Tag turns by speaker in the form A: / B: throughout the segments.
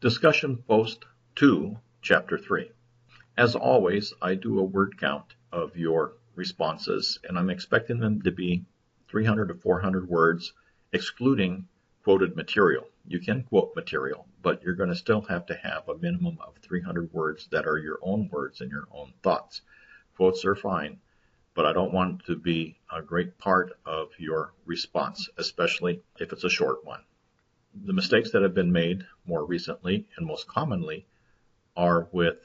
A: Discussion Post 2, Chapter 3. As always, I do a word count of your responses, and I'm expecting them to be 300 to 400 words, excluding quoted material. You can quote material, but you're going to still have to have a minimum of 300 words that are your own words and your own thoughts. Quotes are fine, but I don't want it to be a great part of your response, especially if it's a short one. The mistakes that have been made more recently and most commonly are with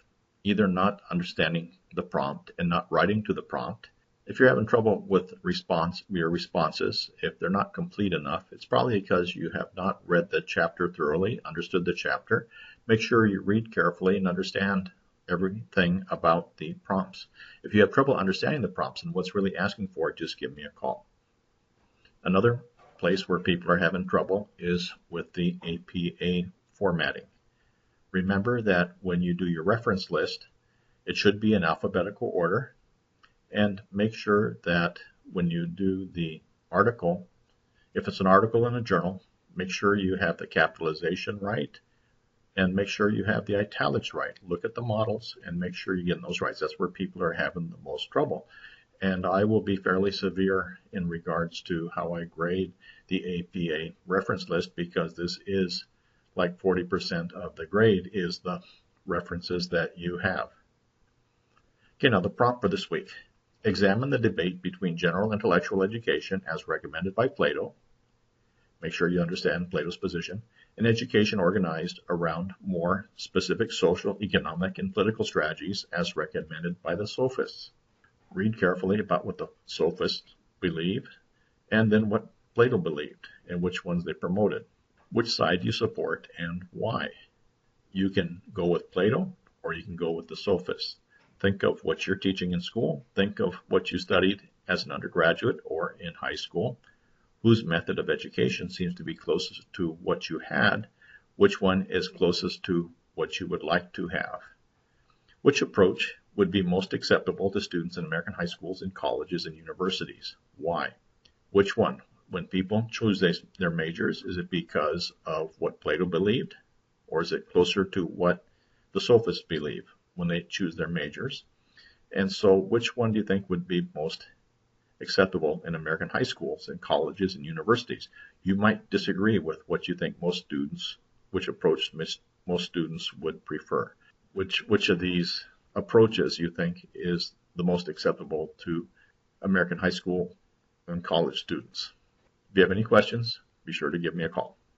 A: either not understanding the prompt and not writing to the prompt. If you're having trouble with your responses, if they're not complete enough, it's probably because you have not read the chapter thoroughly, understood the chapter. Make sure you read carefully and understand everything about the prompts. If you have trouble understanding the prompts and what's really asking for, just give me a call. Another place where people are having trouble is with the APA formatting. Remember that when you do your reference list, it should be in alphabetical order, and make sure that when you do the article, if it's an article in a journal, make sure you have the capitalization right and make sure you have the italics right. Look at the models and make sure you're getting those right. That's where people are having the most trouble. And I will be fairly severe in regards to how I grade the APA reference list, because this is like 40% of the grade is the references that you have. Okay, now the prompt for this week. Examine the debate between general intellectual education as recommended by Plato. Make sure you understand Plato's position, and education organized around more specific social, economic, and political strategies as recommended by the sophists. Read carefully about what the sophists believed, and then what Plato believed, and which ones they promoted. Which side you support and why. You can go with Plato, or you can go with the sophists. Think of what you're teaching in school. Think of what you studied as an undergraduate or in high school. Whose method of education seems to be closest to what you had? Which one is closest to what you would like to have? Which approach would be most acceptable to students in American high schools and colleges and universities? Why? Which one? When people choose their majors, is it because of what Plato believed? Or is it closer to what the sophists believe when they choose their majors? And so which one do you think would be most acceptable in American high schools and colleges and universities? You might disagree with what you think which approach most students would prefer. Which of these approaches you think is the most acceptable to American high school and college students? If you have any questions, be sure to give me a call.